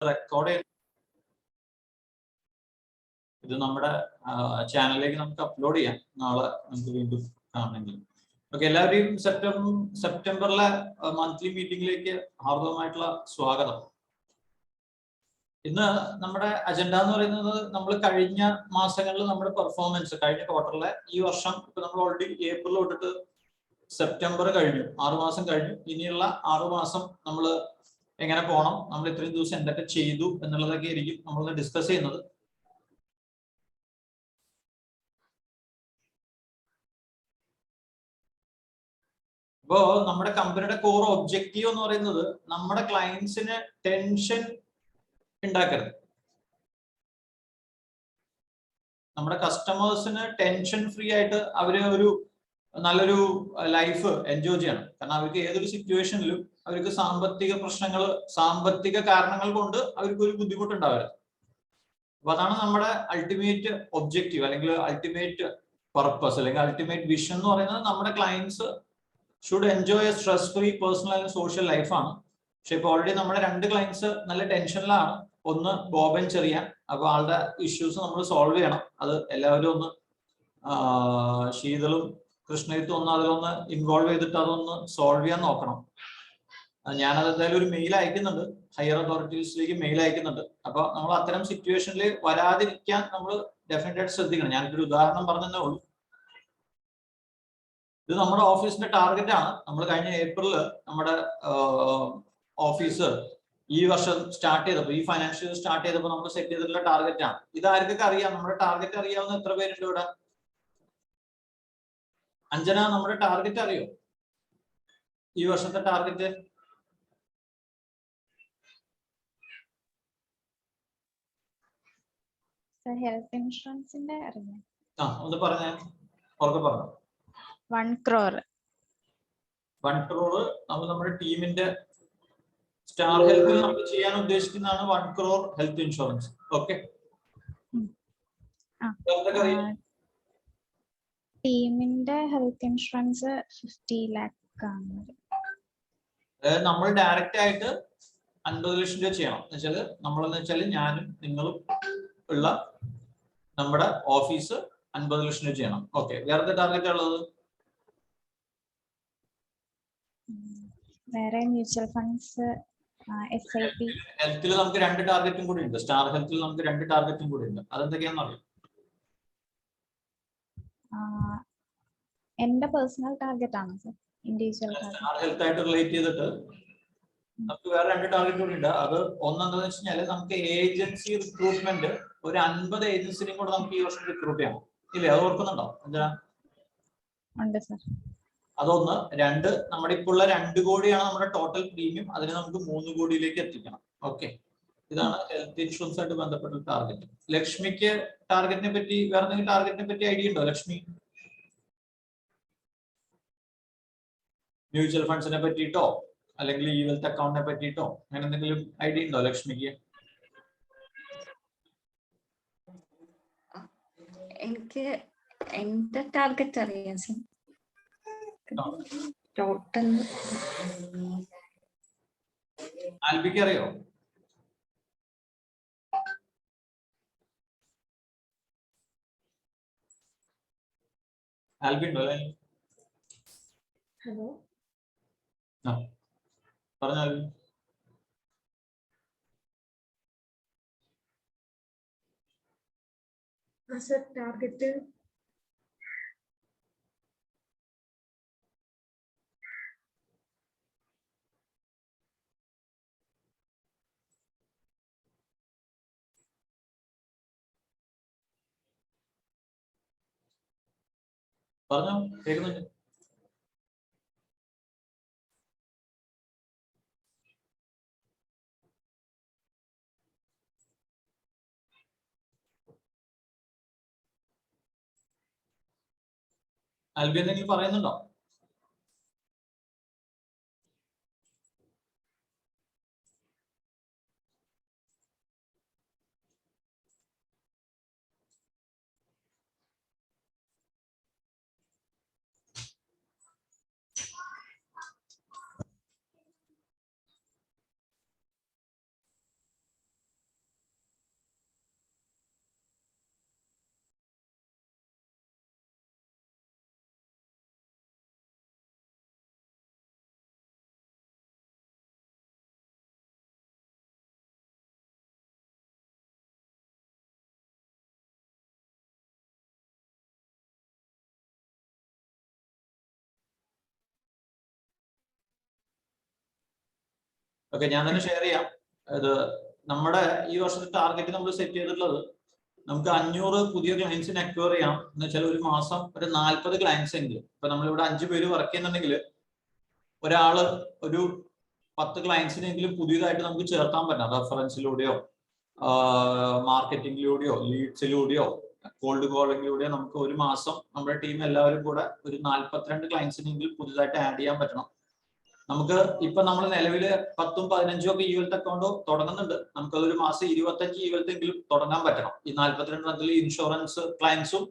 Record ചെയ്ത് ഇത് നമ്മുടെ ചാനലിലേക്ക് നമുക്ക് അപ്ലോഡ് ചെയ്യാം. നാളെ നമുക്ക് വീണ്ടും കാണണമെങ്കിൽ. ഓക്കെ, എല്ലാവരെയും സെപ്റ്റംബറിലെ മന്ത്ലി മീറ്റിംഗിലേക്ക് ഹാർദവമായിട്ടുള്ള സ്വാഗതം. ഇന്ന് നമ്മുടെ അജണ്ട എന്ന് പറയുന്നത് നമ്മൾ കഴിഞ്ഞ മാസങ്ങളിൽ നമ്മുടെ പെർഫോമൻസ്, കഴിഞ്ഞ ക്വാർട്ടറിലെ ഈ വർഷം ഇപ്പൊ നമ്മൾ ഓൾറെഡി ഏപ്രിൽ തൊട്ടിട്ട് സെപ്റ്റംബർ കഴിഞ്ഞു, 6 മാസം കഴിഞ്ഞു. ഇനിയുള്ള 6 മാസം നമ്മൾ എങ്ങനെ പോകണം, നമ്മൾ ഇത്രയും ദിവസം എന്തൊക്കെ ചെയ്തു എന്നുള്ളതൊക്കെ ആയിരിക്കും നമ്മൾ ഡിസ്കസ് ചെയ്യുന്നത്. ഇപ്പോ നമ്മുടെ കമ്പനിയുടെ കോർ ഒബ്ജക്റ്റീവ് എന്ന് പറയുന്നത് നമ്മുടെ ക്ലയൻസിന് ടെൻഷൻ ഉണ്ടാക്കരുത്. നമ്മുടെ കസ്റ്റമേഴ്സിന് ടെൻഷൻ ഫ്രീ ആയിട്ട് അവര് ഒരു നല്ലൊരു ലൈഫ് എൻജോയ് ചെയ്യണം. കാരണം അവർക്ക് ഏതൊരു സിറ്റുവേഷനിലും അവർക്ക് സാമ്പത്തിക പ്രശ്നങ്ങൾ, സാമ്പത്തിക കാരണങ്ങൾ കൊണ്ട് അവർക്ക് ഒരു ബുദ്ധിമുട്ടുണ്ടാവരുത്. അപ്പൊ അതാണ് നമ്മുടെ അൾട്ടിമേറ്റ് ഒബ്ജക്റ്റീവ്, അല്ലെങ്കിൽ അൾട്ടിമേറ്റ് പർപ്പസ്, അല്ലെങ്കിൽ അൾട്ടിമേറ്റ് വിഷൻ എന്ന് പറയുന്നത്. നമ്മുടെ clients should enjoy a stress free personal and social ലൈഫാണ്. പക്ഷെ ഇപ്പൊ ഓൾറെഡി നമ്മുടെ 2 ക്ലയൻസ് നല്ല ടെൻഷനിലാണ്. ഒന്ന് ബോബൻ ചെറിയാൻ. അപ്പൊ ആളുടെ ഇഷ്യൂസ് നമ്മൾ സോൾവ് ചെയ്യണം. അത് എല്ലാവരും ഒന്ന് ശീതളും കൃഷ്ണയുത്തും ഒന്ന് അതിലൊന്ന് ഇൻവോൾവ് ചെയ്തിട്ട് അതൊന്ന് സോൾവ് ചെയ്യാൻ നോക്കണം. ഞാനത് എന്തായാലും ഒരു മെയിൽ അയക്കുന്നുണ്ട്, ഹയർ അതോറിറ്റീസിലേക്ക് മെയിൽ അയക്കുന്നുണ്ട്. അപ്പൊ നമ്മൾ അത്തരം സിറ്റുവേഷനിൽ വരാതിരിക്കാൻ നമ്മൾ ഡെഫിനറ്റ് ആയിട്ട് ശ്രദ്ധിക്കണം. ഞാനൊരു ഉദാഹരണം പറഞ്ഞതേ ഉള്ളൂ. ഇത് നമ്മുടെ ഓഫീസിന്റെ ടാർഗറ്റ് ആണ്. നമ്മൾ കഴിഞ്ഞ ഏപ്രിലില് നമ്മുടെ ഓഫീസ് ഈ വർഷം സ്റ്റാർട്ട് ചെയ്തപ്പോൾ, ഈ ഫൈനാൻഷ്യൽ സ്റ്റാർട്ട് ചെയ്തപ്പോൾ നമ്മൾ സെറ്റ് ചെയ്തിട്ടുള്ള ടാർഗറ്റ് ആണ്. ഇത് ആർക്കൊക്കെ അറിയാം? നമ്മുടെ ടാർഗറ്റ് അറിയാവുന്ന എത്ര പേരുണ്ട് ഇവിടെ? അഞ്ജന, നമ്മുടെ ടാർഗറ്റ് അറിയോ? ഈ വർഷത്തെ ടാർഗറ്റ് ഹെൽത്ത് ഇൻഷുറൻസിന്റെ അറിയാം. ഒന്ന് പറഞ്ഞേ, ഉറക്കെ പറഞ്ഞു. 1 crore. 1 crore നമ്മൾ നമ്മുടെ ടീമിന്റെ സ്റ്റാർ ഹെൽത്തിൽ നമ്മൾ ചെയ്യാൻ ഉദ്ദേശിക്കുന്നതാണ് 1 crore ഹെൽത്ത് ഇൻഷുറൻസ്. ഓക്കെ, ടീമിന്റെ ഹെൽത്ത് ഇൻഷുറൻസ് 50 lakh ആണ്. നമ്മൾ ഡയറക്റ്റ് ആയിട്ട് 50 ലക്ഷം രൂപ ചെയ്യണം. എന്നുവെച്ചാല് നമ്മളെന്ന് വെച്ചാല് ഞാനും നിങ്ങളും ഉള്ള നമ്മുടെ ഓഫീസ് 50 ലക്ഷം രൂപ ചെയ്യണം. ഓക്കെ, വേറെ ടാർഗറ്റ് ഉള്ളത്? വേറെ മ്യൂച്വൽ ഫണ്ട്സ്, SIP. ഹെൽത്തിൽ നമുക്ക് 2 ടാർഗറ്റും കൂടി ഉണ്ട്. സ്റ്റാർ ഹെൽത്തിൽ നമുക്ക് 2 ടാർഗറ്റും കൂടി ഉണ്ട്. അതെന്തൊക്കെയാണെന്ന് അറിയാം? എന്റെ പേഴ്സണൽ ടാർഗറ്റ് ആണ് സർ, ഇൻഡിവിജ്വൽ സ്റ്റാർ ഹെൽത്ത് ആയിട്ട് റിലേറ്റ് ചെയ്തിട്ട് നമുക്ക് വേറെ 2 ടാർഗറ്റ് കൂടി ഉണ്ട്. അത് ഒന്നെന്താണെന്ന് വെച്ച് കഴിഞ്ഞാൽ നമുക്ക് ഏജൻസി റിക്രൂട്ട്മെന്റ് ഒരു 50 ഏജൻസിനെയും കൂടെ നമുക്ക് ഈ വർഷം റിക്രൂട്ട് ചെയ്യണം. ഇല്ലേ, അത് ഓർക്കുന്നുണ്ടോ? എന്താ ഉണ്ട് സർ. അതൊന്ന്. 2, നമ്മുടെ ഇപ്പോൾ ഉള്ള 2 കോടിയാണ് നമ്മുടെ ടോട്ടൽ പ്രീമിയം. അതിനെ നമുക്ക് 3 കോടിയിലേക്ക് എത്തിക്കണം. ഓക്കെ, ഇതാണ് ഹെൽത്ത് ഇൻഷുറൻസ് ആയിട്ട് ബന്ധപ്പെട്ട ടാർഗറ്റ്. ലക്ഷ്മിക്ക് ടാർഗറ്റിനെ പറ്റി, വേറെ എന്തെങ്കിലും ടാർഗറ്റിനെ പറ്റി ഐഡിയ ഉണ്ടോ ലക്ഷ്മി? മ്യൂച്വൽ ഫണ്ട്സിനെ പറ്റിയിട്ടോ അല്ലെങ്കിൽ ഈ വെൽത്ത് അക്കൗണ്ടിനെ പറ്റിയിട്ടോ അങ്ങനെ എന്തെങ്കിലും ഐഡിയ ഉണ്ടോ ലക്ഷ്മിക്ക്? എനിക്ക് എന്റെ ടാർഗറ്റ് അറിയാം സർ. ടോട്ടൽ ആൽബിക്ക് അറിയോ? ആൽബി ഉണ്ടോ അല്ലേ? ഹലോ, പറഞ്ഞോ ആൽബി. സർ ടാർഗറ്റ് പറഞ്ഞോ, കേൾക്കുന്നുണ്ട്. ആൽബി എന്തെങ്കിലും പറയുന്നുണ്ടോ? ഓക്കെ, ഞാൻ തന്നെ ഷെയർ ചെയ്യാം. ഇത് നമ്മുടെ ഈ വർഷത്തെ ടാർഗറ്റ് നമ്മൾ സെറ്റ് ചെയ്തിട്ടുള്ളത് നമുക്ക് 500 പുതിയ ക്ലയൻസിനെ അക്വയർ ചെയ്യാം എന്ന് വെച്ചാൽ ഒരു മാസം ഒരു 40 ക്ലയൻസ് എങ്കിലും. ഇപ്പൊ നമ്മളിവിടെ 5 പേര് വർക്ക് ചെയ്യുന്നുണ്ടെങ്കിൽ ഒരാള് ഒരു 10 ക്ലയൻസിനെങ്കിലും പുതിയതായിട്ട് നമുക്ക് ചേർത്താൻ പറ്റാം. റെഫറൻസിലൂടെയോ മാർക്കറ്റിംഗിലൂടെയോ ലീഡ്സിലൂടെയോ കോൾഡ് കോളിംഗിലൂടെയോ നമുക്ക് ഒരു മാസം നമ്മുടെ ടീം എല്ലാവരും കൂടെ ഒരു 42 ക്ലയൻസിനെങ്കിലും പുതിയതായിട്ട് ആഡ് ചെയ്യാൻ പറ്റണം. നമുക്ക് ഇപ്പൊ നമ്മൾ നിലവില് 10ഉം 15ഉം ഒക്കെ ഇവൽത്ത് അക്കൗണ്ട് തുടങ്ങുന്നുണ്ട്. നമുക്കത് ഒരു മാസം 25 ഇവൽത്തെങ്കിലും തുടങ്ങാൻ പറ്റണം. ഈ 42 ഇൻഷുറൻസ് ക്ലയൻസും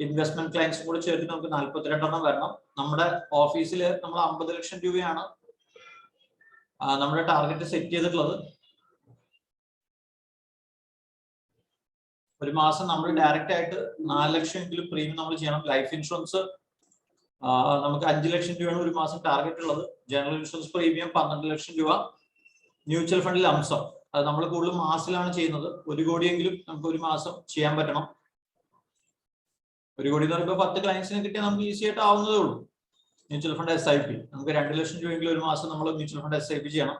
ഇൻവെസ്റ്റ്മെന്റ് ക്ലയൻസും കൂടെ ചേർത്ത് നമുക്ക് 42 വരണം. നമ്മുടെ ഓഫീസിൽ നമ്മൾ 50 ലക്ഷം രൂപയാണ് നമ്മുടെ ടാർഗറ്റ് സെറ്റ് ചെയ്തിട്ടുള്ളത്. ഒരു മാസം നമ്മൾ ഡയറക്റ്റ് ആയിട്ട് 4 ലക്ഷം എങ്കിലും പ്രീമിയം നമ്മൾ ചെയ്യണം. ലൈഫ് ഇൻഷുറൻസ് നമുക്ക് 5 ലക്ഷം രൂപയാണ് ഒരു മാസം ടാർഗറ്റ് ഉള്ളത്. ജനറൽ ഇൻഷുറൻസ് പ്രീമിയം 12 ലക്ഷം രൂപ. മ്യൂച്വൽ ഫണ്ടിൽ അംശം അത് നമ്മൾ കൂടുതൽ മാസത്തിലാണ് ചെയ്യുന്നത്. 1 കോടിയെങ്കിലും നമുക്ക് ഒരു മാസം ചെയ്യാൻ പറ്റണം. 1 കോടി എന്ന് പറയുമ്പോൾ 10 ക്ലയൻസിനെ കിട്ടിയാൽ നമുക്ക് ഈസി ആയിട്ട് ആവുന്നതേ ഉള്ളൂ. മ്യൂച്വൽ ഫണ്ട് SIP നമുക്ക് 2 ലക്ഷം രൂപയെങ്കിലും ഒരു മാസം നമ്മൾ മ്യൂച്വൽ ഫണ്ട് SIP ചെയ്യണം.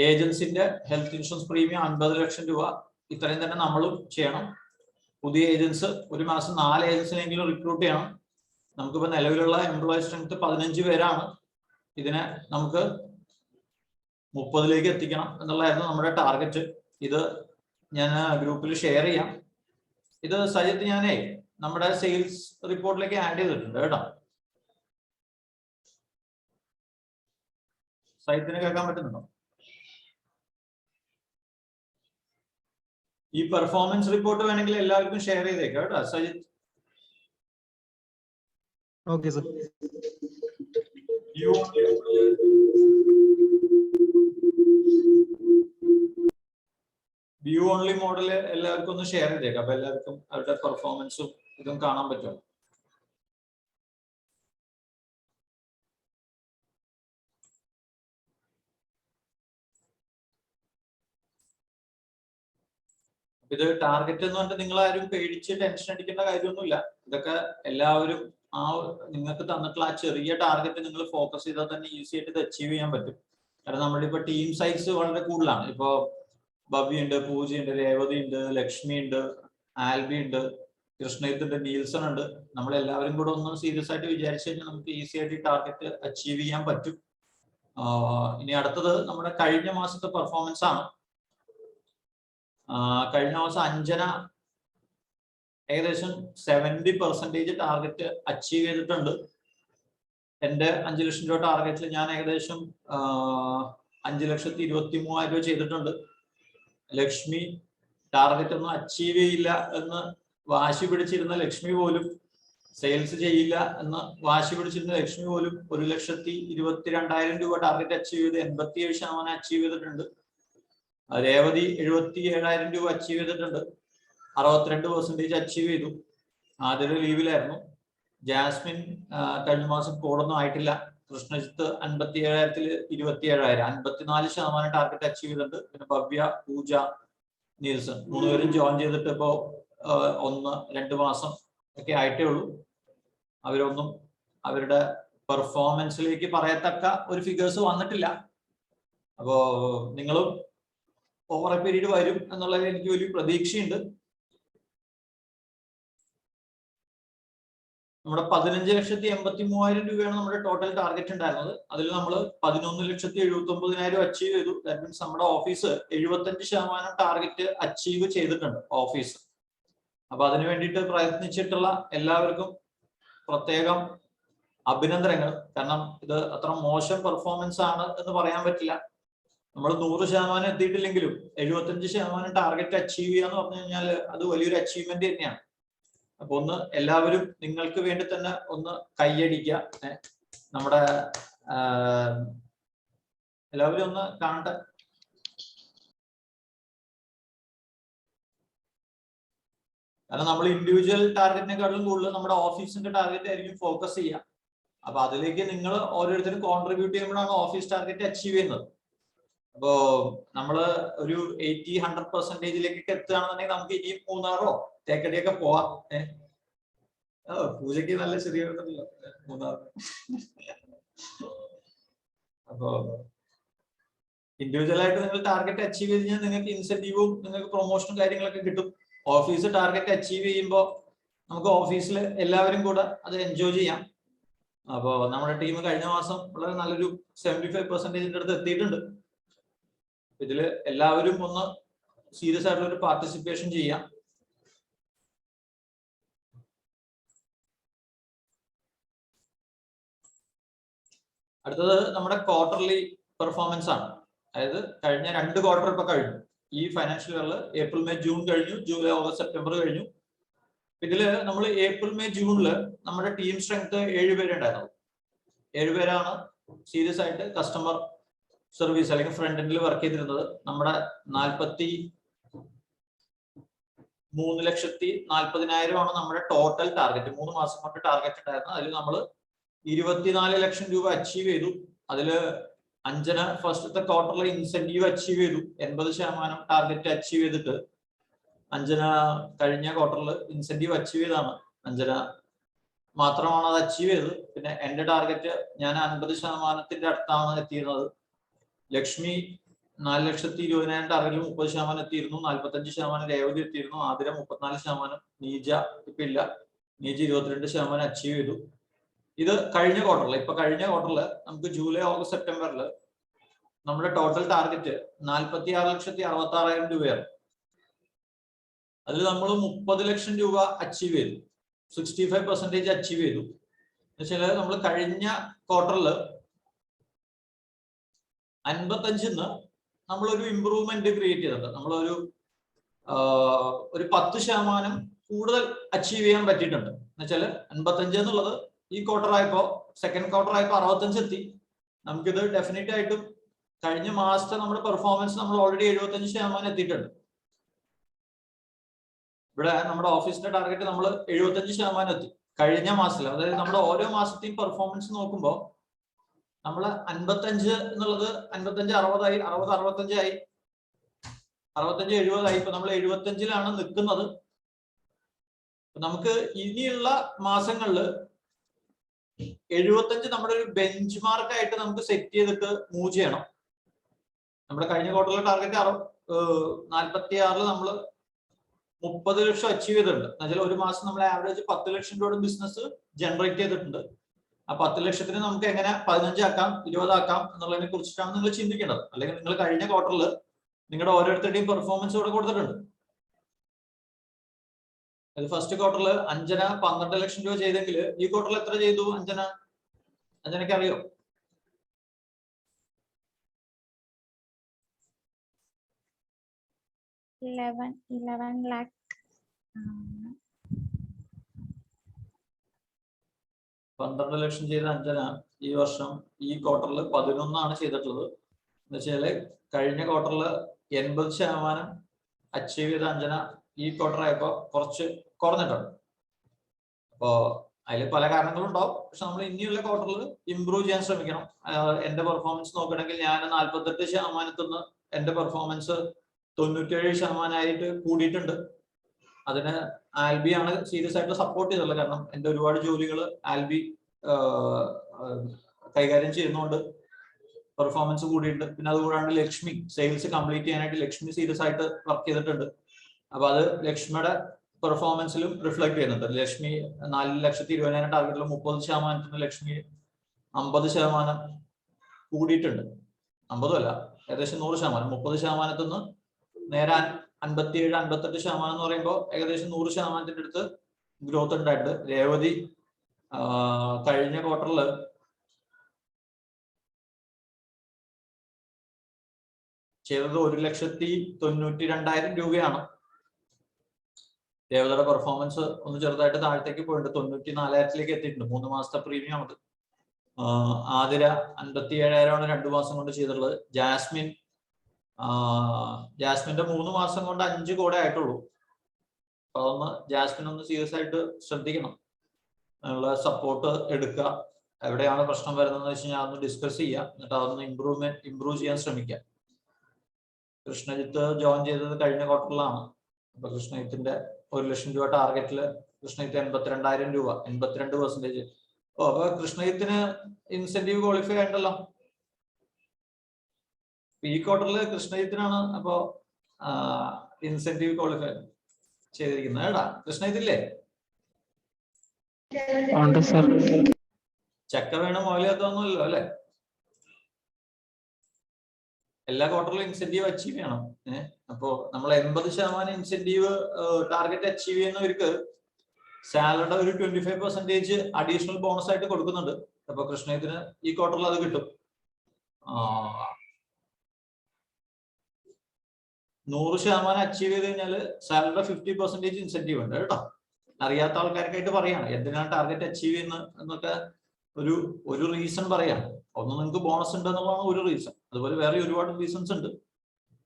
ഏജൻസിന്റെ ഹെൽത്ത് ഇൻഷുറൻസ് പ്രീമിയം 50 ലക്ഷം രൂപ. ഇത്രയും തന്നെ നമ്മളും ചെയ്യണം. പുതിയ ഏജൻസ് ഒരു മാസം 4 ഏജൻസിനെങ്കിലും റിക്രൂട്ട് ചെയ്യണം. നമുക്കിപ്പോ നിലവിലുള്ള എംപ്ലോയി സ്ട്രെങ്ത് 15 പേരാണ്. ഇതിനെ നമുക്ക് 30ലേക്ക് എത്തിക്കണം എന്നുള്ളതായിരുന്നു നമ്മുടെ ടാർഗറ്റ്. ഇത് ഞാൻ ഗ്രൂപ്പിൽ ഷെയർ ചെയ്യാം. ഇത് സജിത്ത് ഞാനേ നമ്മുടെ സെയിൽസ് റിപ്പോർട്ടിലേക്ക് ആഡ് ചെയ്തിട്ടുണ്ട് കേട്ടോ. സജിത്തിന് കേൾക്കാൻ പറ്റുന്നുണ്ടോ? ഈ പെർഫോമൻസ് റിപ്പോർട്ട് വേണമെങ്കിൽ എല്ലാവർക്കും ഷെയർ ചെയ്തേക്കാം കേട്ടോ Sajith. Okay sir. View only model എല്ലാവർക്കും ഒന്ന് ഷെയർ ചെയ്തേക്കാം. അപ്പൊ എല്ലാവർക്കും അവരുടെ പെർഫോമൻസും ഇതും കാണാൻ പറ്റും. ഇത് ടാർഗറ്റ് എന്ന് പറഞ്ഞിട്ട് നിങ്ങൾ ആരും പേടിച്ച് ടെൻഷൻ അടിക്കേണ്ട കാര്യമൊന്നുമില്ല. ഇതൊക്കെ എല്ലാവരും നിങ്ങൾക്ക് തന്നിട്ടുള്ള ആ ചെറിയ ടാർഗറ്റ് നിങ്ങൾ ഫോക്കസ് ചെയ്താൽ തന്നെ ഈസി ആയിട്ട് ഇത് അച്ചീവ് ചെയ്യാൻ പറ്റും. കാരണം നമ്മുടെ ഇപ്പൊ ടീം സൈസ് വളരെ കൂടുതലാണ്. ഇപ്പോ ഭവ്യ ഉണ്ട്, പൂജ ഉണ്ട്, രേവതി ഉണ്ട്, ലക്ഷ്മി ഉണ്ട്, ആൽബി ഉണ്ട്, കൃഷ്ണജിത്ത് ഉണ്ട്, നീൽസൺ ഉണ്ട്. നമ്മളെല്ലാവരും കൂടെ ഒന്ന് സീരിയസ് ആയിട്ട് വിചാരിച്ചു കഴിഞ്ഞാൽ നമുക്ക് ഈസി ആയിട്ട് ഈ ടാർഗറ്റ് അച്ചീവ് ചെയ്യാൻ പറ്റും. ഇനി അടുത്തത് നമ്മുടെ കഴിഞ്ഞ മാസത്തെ പെർഫോമൻസ് ആണ്. കഴിഞ്ഞ മാസം അഞ്ജന ഏകദേശം 70% ടാർഗറ്റ് അച്ചീവ് ചെയ്തിട്ടുണ്ട്. എന്റെ 5 ലക്ഷം രൂപ ടാർഗറ്റിൽ ഞാൻ ഏകദേശം 5,23,000 രൂപ ചെയ്തിട്ടുണ്ട്. ലക്ഷ്മി ടാർഗറ്റ് ഒന്നും അച്ചീവ് ചെയ്യില്ല എന്ന് വാശി പിടിച്ചിരുന്ന ലക്ഷ്മി പോലും, സെയിൽസ് ചെയ്യില്ല എന്ന് വാശി പിടിച്ചിരുന്ന ലക്ഷ്മി പോലും 1,22,000 രൂപ ടാർഗറ്റ് അച്ചീവ് ചെയ്ത് 87% അച്ചീവ് ചെയ്തിട്ടുണ്ട്. രേവതി 77,000 രൂപ അച്ചീവ് ചെയ്തിട്ടുണ്ട്. 62% അച്ചീവ് ചെയ്തു. ആദ്യത്തെ ലീവിലായിരുന്നു. ജാസ്മിൻ കഴിഞ്ഞ മാസം കോഡൊന്നും ആയിട്ടില്ല. കൃഷ്ണജിത്ത് 57,000-ൽ 27,000, 54% ടാർഗറ്റ് അച്ചീവ് ചെയ്തിട്ടുണ്ട്. പിന്നെ ഭവ്യ, പൂജ, നീൽസൺ 3 പേരും ജോയിൻ ചെയ്തിട്ട് ഇപ്പോ 1-2 മാസം ഒക്കെ ആയിട്ടേ ഉള്ളൂ. അവരൊന്നും അവരുടെ പെർഫോമൻസിലേക്ക് പറയത്തക്ക ഒരു ഫിഗേഴ്സ് വന്നിട്ടില്ല. അപ്പോ നിങ്ങളും ഓവർ എ പീരീഡ് വരും എന്നുള്ളതിൽ എനിക്ക് വലിയ പ്രതീക്ഷയുണ്ട്. നമ്മുടെ 15,83,000 രൂപയാണ് നമ്മുടെ ടോട്ടൽ ടാർഗറ്റ് ഉണ്ടായിരുന്നത്. അതിൽ നമ്മൾ 11,79,000 അച്ചീവ് ചെയ്തു. ദാറ്റ് മീൻസ് നമ്മുടെ ഓഫീസ് 75% ടാർഗറ്റ് അച്ചീവ് ചെയ്തിട്ടുണ്ട് ഓഫീസ്. അപ്പൊ അതിനു വേണ്ടിയിട്ട് പ്രയത്നിച്ചിട്ടുള്ള എല്ലാവർക്കും പ്രത്യേകം അഭിനന്ദനങ്ങൾ. കാരണം ഇത് അത്ര മോശം പെർഫോമൻസ് ആണ് എന്ന് പറയാൻ പറ്റില്ല. നമ്മൾ 100% എത്തിയിട്ടില്ലെങ്കിലും 75% ടാർഗറ്റ് അച്ചീവ് ചെയ്യാന്ന് പറഞ്ഞു കഴിഞ്ഞാൽ അത് വലിയൊരു അച്ചീവ്മെന്റ് തന്നെയാണ്. അപ്പൊ ഒന്ന് എല്ലാവരും നിങ്ങൾക്ക് വേണ്ടി തന്നെ ഒന്ന് കൈയടിക്കുക. നമ്മുടെ എല്ലാവരും ഒന്ന് കാണട്ടെ. കാരണം നമ്മൾ ഇൻഡിവിജ്വൽ ടാർഗറ്റിനെക്കാളും കൂടുതൽ നമ്മുടെ ഓഫീസിന്റെ ടാർഗറ്റ് ആയിരിക്കും ഫോക്കസ് ചെയ്യുക. അപ്പൊ അതിലേക്ക് നിങ്ങൾ ഓരോരുത്തരും കോൺട്രിബ്യൂട്ട് ചെയ്യുമ്പോഴാണ് ഓഫീസ് ടാർഗറ്റ് അച്ചീവ് ചെയ്യുന്നത്. അപ്പോ നമ്മള് ഒരു 80-100%ലേക്ക് എത്തുകയാണെന്നുണ്ടെങ്കിൽ നമുക്ക് ഇനിയും മൂന്നാറോ തേക്കടിയൊക്കെ പോവാം. പൂജയ്ക്ക് നല്ല ചെറിയ മൂന്നാർ. അപ്പോ ഇൻഡിവിജ്വൽ ആയിട്ട് നിങ്ങൾ ടാർഗറ്റ് അച്ചീവ് ചെയ്ത് കഴിഞ്ഞാൽ നിങ്ങൾക്ക് ഇൻസെന്റീവും നിങ്ങൾക്ക് പ്രൊമോഷനും കാര്യങ്ങളൊക്കെ കിട്ടും. ഓഫീസ് ടാർഗറ്റ് അച്ചീവ് ചെയ്യുമ്പോൾ നമുക്ക് ഓഫീസിൽ എല്ലാവരും കൂടെ അത് എൻജോയ് ചെയ്യാം. അപ്പോ നമ്മുടെ ടീം കഴിഞ്ഞ മാസം വളരെ നല്ലൊരു 75% അടുത്ത് എത്തിയിട്ടുണ്ട്. ഇതില് എല്ലാവരും ഒന്ന് സീരിയസ് ആയിട്ടുള്ള ഒരു പാർട്ടിസിപ്പേഷൻ ചെയ്യാം. അടുത്തത് നമ്മുടെ ക്വാർട്ടർലി പെർഫോമൻസ് ആണ്. അതായത് കഴിഞ്ഞ 2 ക്വാർട്ടർ ഇപ്പൊ കഴിഞ്ഞു. ഈ ഫൈനാൻഷ്യൽ ഇയറിൽ ഏപ്രിൽ മെയ് ജൂൺ കഴിഞ്ഞു, ജൂലൈ ഓഗസ്റ്റ് സെപ്റ്റംബർ കഴിഞ്ഞു. ഇതില് നമ്മൾ ഏപ്രിൽ മെയ് ജൂണില് നമ്മുടെ ടീം സ്ട്രെങ്ത് 7 പേരെ ഉണ്ടായിരുന്നു. 7 പേരാണ് സീരിയസ് ആയിട്ട് കസ്റ്റമർ സർവീസ് അല്ലെങ്കിൽ ഫ്രണ്ട് എൻഡിൽ വർക്ക് ചെയ്തിരുന്നത്. നമ്മുടെ 43,40,000 ആണ് നമ്മുടെ ടോട്ടൽ ടാർഗറ്റ്. 3 മാസം കൊണ്ട് ടാർഗറ്റ് ഉണ്ടായിരുന്നു. അതിൽ നമ്മൾ 24 ലക്ഷം രൂപ അച്ചീവ് ചെയ്തു. അതില് അഞ്ജന ഫസ്റ്റത്തെ ക്വാർട്ടറിൽ ഇൻസെന്റീവ് അച്ചീവ് ചെയ്തു. 80% ടാർഗറ്റ് അച്ചീവ് ചെയ്തിട്ട് അഞ്ജന കഴിഞ്ഞ ക്വാർട്ടറിൽ ഇൻസെന്റീവ് അച്ചീവ് ചെയ്താണ്. അഞ്ജന മാത്രമാണ് അത് അച്ചീവ് ചെയ്തത്. പിന്നെ എന്റെ ടാർഗറ്റ് ഞാൻ 50% അടുത്താണ് എത്തിയിരുന്നത്. ലക്ഷ്മി 4,20,000 ടാർഗറ്റിൽ 30% എത്തിയിരുന്നു. 45% രേവതി എത്തിയിരുന്നു. ആതിര 34%. നീജ ഇപ്പൊ ഇല്ല. നീജ 22% അച്ചീവ് ചെയ്തു. ഇത് കഴിഞ്ഞ ക്വാർട്ടറിൽ. ഇപ്പൊ കഴിഞ്ഞ ക്വാർട്ടറിൽ നമുക്ക് ജൂലൈ ഓഗസ്റ്റ് സെപ്റ്റംബറിൽ നമ്മുടെ ടോട്ടൽ ടാർഗറ്റ് 46,66,000 രൂപയാണ്. അതിൽ നമ്മൾ 30 ലക്ഷം രൂപ അച്ചീവ് ചെയ്തു. 65% അച്ചീവ് ചെയ്തു. എന്നുവെച്ചാല് നമ്മൾ കഴിഞ്ഞ ക്വാർട്ടറിൽ 55 നമ്മളൊരു ഇമ്പ്രൂവ്മെന്റ് ക്രിയേറ്റ് ചെയ്തിട്ടുണ്ട്. നമ്മളൊരു 10% കൂടുതൽ അച്ചീവ് ചെയ്യാൻ പറ്റിയിട്ടുണ്ട്. എന്നുവെച്ചാല് 55 എന്നുള്ളത് ഈ ക്വാർട്ടർ ആയപ്പോ സെക്കൻഡ് ക്വാർട്ടർ ആയപ്പോ 65 എത്തി. നമുക്കിത് ഡെഫിനറ്റ് ആയിട്ടും കഴിഞ്ഞ മാസത്തെ നമ്മുടെ പെർഫോമൻസ് നമ്മൾ ഓൾറെഡി 75% എത്തിയിട്ടുണ്ട്. ഇവിടെ നമ്മുടെ ഓഫീസിന്റെ ടാർഗറ്റ് നമ്മൾ 75% എത്തി കഴിഞ്ഞ മാസത്തിൽ. അതായത് നമ്മുടെ ഓരോ മാസത്തെയും പെർഫോമൻസ് നോക്കുമ്പോൾ നമ്മൾ 55 എന്നുള്ളത് 55 60 ആയി, 60 65 ആയി, 65 70 ആയി. ഇപ്പൊ നമ്മൾ 75-ലാണ് നിൽക്കുന്നത്. നമുക്ക് ഇനിയുള്ള മാസങ്ങളിൽ 75 നമ്മുടെ ഒരു ബെഞ്ച് മാർക്ക് ആയിട്ട് നമുക്ക് സെറ്റ് ചെയ്തിട്ട് മൂവ് ചെയ്യണം. നമ്മുടെ കഴിഞ്ഞ ക്വാർട്ടറിലെ ടാർഗറ്റ് 46-ൽ നമ്മൾ 30 ലക്ഷം അച്ചീവ് ചെയ്തിട്ടുണ്ട്. എന്നുവെച്ചാൽ ഒരു മാസം നമ്മൾ ആവറേജ് 10 ലക്ഷം രൂപയുടെ ബിസിനസ് ജനറേറ്റ് ചെയ്തിട്ടുണ്ട്. ആ 10 ലക്ഷത്തിന് നമുക്ക് എങ്ങനെ 15 ആക്കാം, 20 ആക്കാം എന്നുള്ളതിനെ കുറിച്ചിട്ടാണ് നിങ്ങൾ ചിന്തിക്കേണ്ടത്. അല്ലെങ്കിൽ നിങ്ങൾ കഴിഞ്ഞ ക്വാർട്ടറിൽ നിങ്ങളുടെ ഓരോരുത്തരുടെയും പെർഫോമൻസ് ഇവിടെ കൊടുത്തിട്ടുണ്ട്. അത് ഫസ്റ്റ് ക്വാർട്ടറിൽ അഞ്ജന 12 ലക്ഷം രൂപ ചെയ്തെങ്കിൽ ഈ ക്വാർട്ടറിൽ എത്ര ചെയ്തു അഞ്ജനയ്ക്ക് അറിയോ? $11 lakh. 12 ലക്ഷം ചെയ്ത അഞ്ജന ഈ വർഷം ഈ ക്വാർട്ടറിൽ 11 ചെയ്തിട്ടുള്ളത്. എന്ന് വെച്ചാല് കഴിഞ്ഞ ക്വാർട്ടറിൽ 80% അച്ചീവ് ചെയ്ത അഞ്ജന ഈ ക്വാർട്ടർ ആയപ്പോ കുറച്ച് കുറഞ്ഞിട്ടുണ്ട്. അപ്പോ അതിൽ പല കാരണങ്ങളുണ്ടാവും. പക്ഷെ നമ്മൾ ഇനിയുള്ള ക്വാർട്ടറിൽ ഇംപ്രൂവ് ചെയ്യാൻ ശ്രമിക്കണം. എന്റെ പെർഫോമൻസ് നോക്കണമെങ്കിൽ ഞാൻ 48% എന്റെ പെർഫോമൻസ് 97% കൂടിയിട്ടുണ്ട്. അതിന് ആൽബി ആണ് സീരിയസ് ആയിട്ട് സപ്പോർട്ട് ചെയ്തിട്ടുള്ളത്. കാരണം എന്റെ ഒരുപാട് ജോലികൾ ആൽബി കൈകാര്യം ചെയ്യുന്നതുകൊണ്ട് പെർഫോമൻസ് കൂടിയിട്ടുണ്ട്. പിന്നെ അതുകൂടാണ്ട് ലക്ഷ്മി സെയിൽസ് കംപ്ലീറ്റ് ചെയ്യാനായിട്ട് ലക്ഷ്മി സീരിയസ് ആയിട്ട് വർക്ക് ചെയ്തിട്ടുണ്ട്. അപ്പൊ അത് ലക്ഷ്മിയുടെ പെർഫോമൻസിലും റിഫ്ലക്ട് ചെയ്യുന്നുണ്ട്. ലക്ഷ്മി 4,20,000 ടാർഗറ്റിൽ 30% ലക്ഷ്മി 50% കൂടിയിട്ടുണ്ട്. 50 അല്ല, ഏകദേശം 100%. 30% നേരെ 57-58% എന്ന് പറയുമ്പോൾ ഏകദേശം 100% അടുത്ത് ഗ്രോത്ത് ഉണ്ടായിട്ട്. രേവതി കഴിഞ്ഞ ക്വാർട്ടറിൽ ചെയ്തത് 1,92,000 രൂപയാണ്. രേവതിയുടെ പെർഫോമൻസ് ഒന്ന് ചെറുതായിട്ട് താഴത്തേക്ക് പോയിട്ടുണ്ട്. 94,000 എത്തിയിട്ടുണ്ട്. 3 മാസത്തെ പ്രീമിയം ആണ്. ആതിര 57,000 2 മാസം കൊണ്ട് ചെയ്തിട്ടുള്ളത്. ജാസ്മിന്റെ 3 മാസം കൊണ്ട് 5 കോടി ആയിട്ടുള്ളൂ. അപ്പൊ അതൊന്ന് ജാസ്മിൻ ഒന്ന് സീരിയസ് ആയിട്ട് ശ്രദ്ധിക്കണം. അതിനുള്ള സപ്പോർട്ട് എടുക്കുക. എവിടെയാണ് പ്രശ്നം വരുന്നതെന്ന് വെച്ച് കഴിഞ്ഞാൽ അതൊന്ന് ഡിസ്കസ് ചെയ്യുക. എന്നിട്ട് അതൊന്ന് ഇംപ്രൂവ് ചെയ്യാൻ ശ്രമിക്കുക. കൃഷ്ണജിത്ത് ജോയിൻ ചെയ്തത് കഴിഞ്ഞ ക്വാർട്ടറിലാണ്. അപ്പൊ കൃഷ്ണജിത്തിന്റെ 1 ലക്ഷം രൂപ ടാർഗറ്റില് കൃഷ്ണജിത്ത് 82,000 രൂപ, 82%. അപ്പൊ കൃഷ്ണജിത്തിന് ഇൻസെന്റീവ് ക്വാളിഫൈ ആയിട്ടല്ലോ. ഈ ക്വാർട്ടറിൽ കൃഷ്ണജിത്തിനാണ് അപ്പോ ഇൻസെന്റീവ് ക്വാളിഫൈ ചെയ്തിരിക്കുന്നത് കേട്ടാ. കൃഷ്ണജിത്തില്ലേ? ചക്ക വേണം മൗലികത്വമൊന്നുമല്ലോ അല്ലെ? എല്ലാ ക്വാർട്ടറിലും ഇൻസെന്റീവ് അച്ചീവ് ചെയ്യണം. അപ്പോ നമ്മൾ 80% ഇൻസെന്റീവ് ടാർഗറ്റ് അച്ചീവ് ചെയ്യുന്നവർക്ക് സാലറിയുടെ ഒരു 25% അഡീഷണൽ ബോണസ് ആയിട്ട് കൊടുക്കുന്നുണ്ട്. അപ്പൊ കൃഷ്ണജിത്തിന് ഈ ക്വാർട്ടറിൽ അത് കിട്ടും. 100% അച്ചീവ് ചെയ്ത് കഴിഞ്ഞാൽ സാലറിയുടെ 50% ഇൻസെന്റീവ് ഉണ്ട് കേട്ടോ. അറിയാത്ത ആൾക്കാർക്കായിട്ട് പറയാണ് എന്തിനാണ് ടാർഗറ്റ് അച്ചീവ് ചെയ്യുന്നത് എന്നൊക്കെ ഒരു റീസൺ പറയാണ്. ഒന്ന് നിങ്ങൾക്ക് ബോണസ് ഉണ്ട് എന്നുള്ളതാണ് ഒരു റീസൺ. അതുപോലെ വേറെ ഒരുപാട് റീസൺസ് ഉണ്ട്.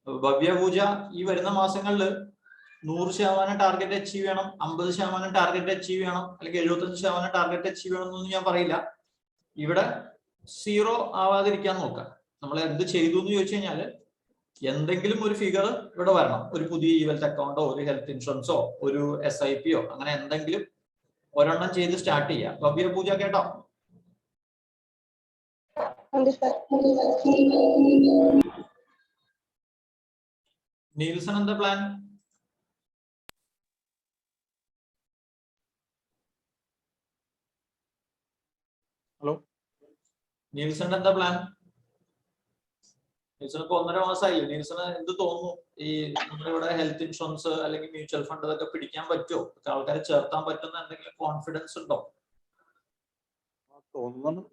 ഭവ്യ പൂജ ഈ വരുന്ന മാസങ്ങളിൽ 100% ടാർഗറ്റ് അച്ചീവ് ചെയ്യണം, 50% ടാർഗറ്റ് അച്ചീവ് ചെയ്യണം, അല്ലെങ്കിൽ 75% ടാർഗറ്റ് അച്ചീവ് ചെയ്യണം എന്നൊന്നും ഞാൻ പറയില്ല. ഇവിടെ 0 ആവാതിരിക്കാൻ നോക്കാം. നമ്മൾ എന്ത് ചെയ്തു എന്ന് ചോദിച്ചു കഴിഞ്ഞാൽ എന്തെങ്കിലും ഒരു ഫിഗർ ഇവിടെ വരണം. ഒരു പുതിയ ഇവൽത്ത് അക്കൗണ്ടോ ഒരു ഹെൽത്ത് ഇൻഷുറൻസോ ഒരു SIP-യോ അങ്ങനെ എന്തെങ്കിലും ഒരെണ്ണം ചെയ്ത് സ്റ്റാർട്ട് ചെയ്യാം. ഭവ്യ പൂജ കേട്ടോ? നീൽസൺ എന്താ പ്ലാൻ? ഹലോ, നീൽസൺ എന്താ പ്ലാൻ? നീൽസൺ ഇപ്പൊ 1.5 മാസമായില്ലേ? നീൽസണ് എന്ത് തോന്നുന്നു? ഈ നമ്മുടെ ഇവിടെ ഹെൽത്ത് ഇൻഷുറൻസ് അല്ലെങ്കിൽ മ്യൂച്വൽ ഫണ്ട് ഇതൊക്കെ പിടിക്കാൻ പറ്റുമോ? ആൾക്കാരെ ചേർത്താൻ പറ്റുന്ന എന്തെങ്കിലും കോൺഫിഡൻസ് ഉണ്ടോ? തോന്നുന്നു.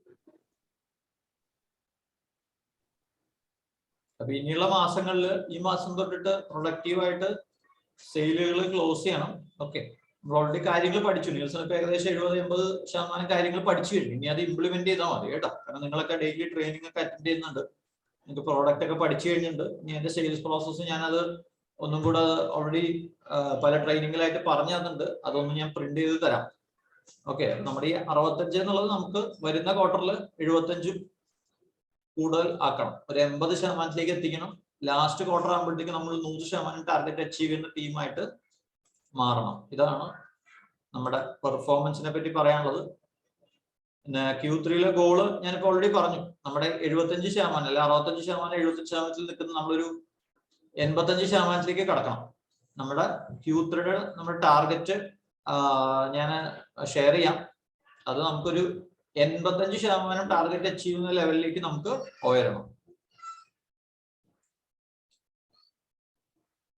അപ്പൊ ഇനിയുള്ള മാസങ്ങളിൽ ഈ മാസം തൊട്ടിട്ട് പ്രൊഡക്റ്റീവായിട്ട് സെയിലുകൾ ക്ലോസ് ചെയ്യണം. ഓക്കെ, നമ്മൾ ഓൾറെഡി കാര്യങ്ങൾ പഠിച്ചു. നീൽസൺ ഇപ്പൊ ഏകദേശം 70-80% കാര്യങ്ങൾ പഠിച്ചു കഴിഞ്ഞു. ഇനി അത് ഇംപ്ലിമെന്റ് ചെയ്താൽ മതി കേട്ടോ. കാരണം നിങ്ങളൊക്കെ ഡെയിലി ട്രെയിനിങ് ഒക്കെ അറ്റൻഡ് ചെയ്യുന്നുണ്ട്, നിങ്ങൾക്ക് പ്രോഡക്റ്റ് ഒക്കെ പഠിച്ചു കഴിഞ്ഞിട്ടുണ്ട്. ഇനി എന്റെ സെയിൽസ് പ്രോസസ്സ് ഞാനത് ഒന്നും കൂടെ ഓൾറെഡി പല ട്രെയിനിങ്ങിലായിട്ട് പറഞ്ഞു തന്നിട്ടുണ്ട്. അതൊന്നും ഞാൻ പ്രിന്റ് ചെയ്ത് തരാം. ഓക്കെ, നമ്മുടെ ഈ 65 എന്നുള്ളത് നമുക്ക് വരുന്ന ക്വാർട്ടറിൽ 75 കൂടുതൽ ആക്കണം. ഒരു 80%-ലേക്ക് എത്തിക്കണം. ലാസ്റ്റ് ക്വാർട്ടർ ആകുമ്പോഴത്തേക്ക് നമ്മൾ 100% ടാർഗറ്റ് അച്ചീവ് ചെയ്യുന്ന ടീമായിട്ട് മാറണം. ഇതാണ് നമ്മുടെ പെർഫോമൻസിനെ പറ്റി പറയാനുള്ളത്. പിന്നെ Q3-ലെ ഗോള് ഞാനിപ്പോ ഓൾറെഡി പറഞ്ഞു. നമ്മുടെ 75% അല്ല 65%, 75% നിൽക്കുന്ന നമ്മളൊരു 85%-ലേക്ക് കടക്കണം. നമ്മുടെ Q3-യുടെ നമ്മുടെ ടാർഗറ്റ് ഞാൻ ഷെയർ ചെയ്യാം. അത് നമുക്കൊരു 85% ടാർഗറ്റ് അച്ചീവ് ചെയ്യുന്ന ലെവലിലേക്ക് നമുക്ക് ഉയരണം.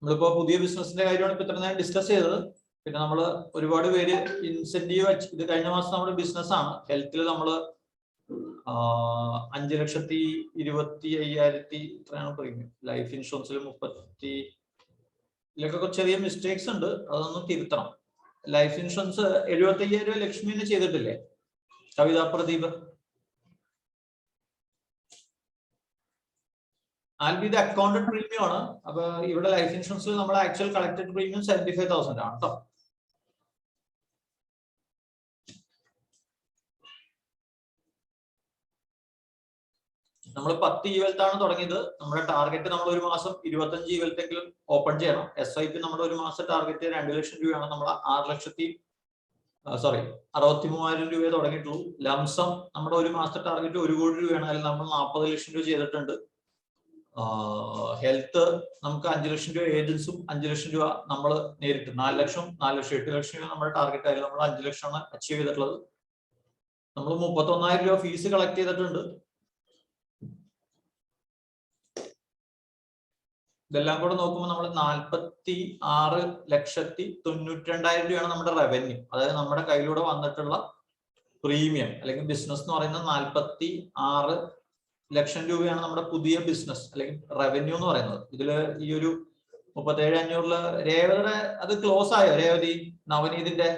നമ്മളിപ്പോ പുതിയ ബിസിനസിന്റെ കാര്യമാണ് ഇപ്പൊ ഇത്ര നേരം ഡിസ്കസ് ചെയ്തത്. പിന്നെ നമ്മൾ ഒരുപാട് പേര് ഇൻസെന്റീവ് ഇത് കഴിഞ്ഞ മാസം നമ്മുടെ ബിസിനസ് ആണ്. ഹെൽത്തിൽ നമ്മൾ 5,20,50,000 ഇത്രയാണ് പ്രീമിയം. ലൈഫ് ഇൻഷുറൻസിൽ 30 ഇതിലൊക്കെ ചെറിയ മിസ്റ്റേക്സ് ഉണ്ട്, അതൊന്നും തിരുത്തണം. ലൈഫ് ഇൻഷുറൻസ് 75,000 ലക്ഷ്മിനെ ചെയ്തിട്ടില്ലേ കവിത പ്രദീപ്? ആൽബി ഇത് അക്കൗണ്ടഡ് പ്രീമിയം ആണ്. അപ്പൊ ഇവിടെ ലൈഫ് ഇൻഷുറൻസിൽ നമ്മുടെ ആക്ച്വൽ കളക്ടഡ് പ്രീമിയം 75,000 ആണ് കേട്ടോ. നമ്മൾ 10 ഇവൽത്താണ് തുടങ്ങിയത്. നമ്മുടെ ടാർഗറ്റ് നമ്മൾ ഒരു മാസം 25 ഇവൽത്തെങ്കിലും ഓപ്പൺ ചെയ്യണം. SIP നമ്മുടെ ഒരു മാസം ടാർഗറ്റ് 2 ലക്ഷം രൂപയാണ്. നമ്മൾ 63,000 രൂപയെ തുടങ്ങിയിട്ടുള്ളൂ. ലംസം നമ്മുടെ ഒരു മാസത്തെ ടാർഗറ്റ് 1 കോടി രൂപയാണ്. അതിൽ നമ്മൾ 40 ലക്ഷം രൂപ ചെയ്തിട്ടുണ്ട്. ഹെൽത്ത് നമുക്ക് 5 ലക്ഷം രൂപ ഏജൻസും 5 ലക്ഷം രൂപ നമ്മൾ നേരിട്ട് 4 ലക്ഷം 8 ലക്ഷം രൂപ നമ്മുടെ ടാർഗറ്റ് ആയാലും നമ്മൾ 5 ലക്ഷമാണ് അച്ചീവ് ചെയ്തിട്ടുള്ളത്. നമ്മൾ 31,000 രൂപ ഫീസ് കളക്ട് ചെയ്തിട്ടുണ്ട്. ഇതെല്ലാം കൂടെ നോക്കുമ്പോൾ നമ്മൾ 46,92,000 രൂപയാണ് നമ്മുടെ റവന്യൂ. അതായത് നമ്മുടെ കയ്യിലൂടെ വന്നിട്ടുള്ള പ്രീമിയം അല്ലെങ്കിൽ ബിസിനസ് എന്ന് പറയുന്നത് 46 ലക്ഷം രൂപയാണ് നമ്മുടെ പുതിയ ബിസിനസ് അല്ലെങ്കിൽ റവന്യൂ എന്ന് പറയുന്നത്. ഇതില് ഈ ഒരു 37,500 രേവതിയുടെ അത് ക്ലോസ് ആയോ? രേവതി നവനീതിന്റെ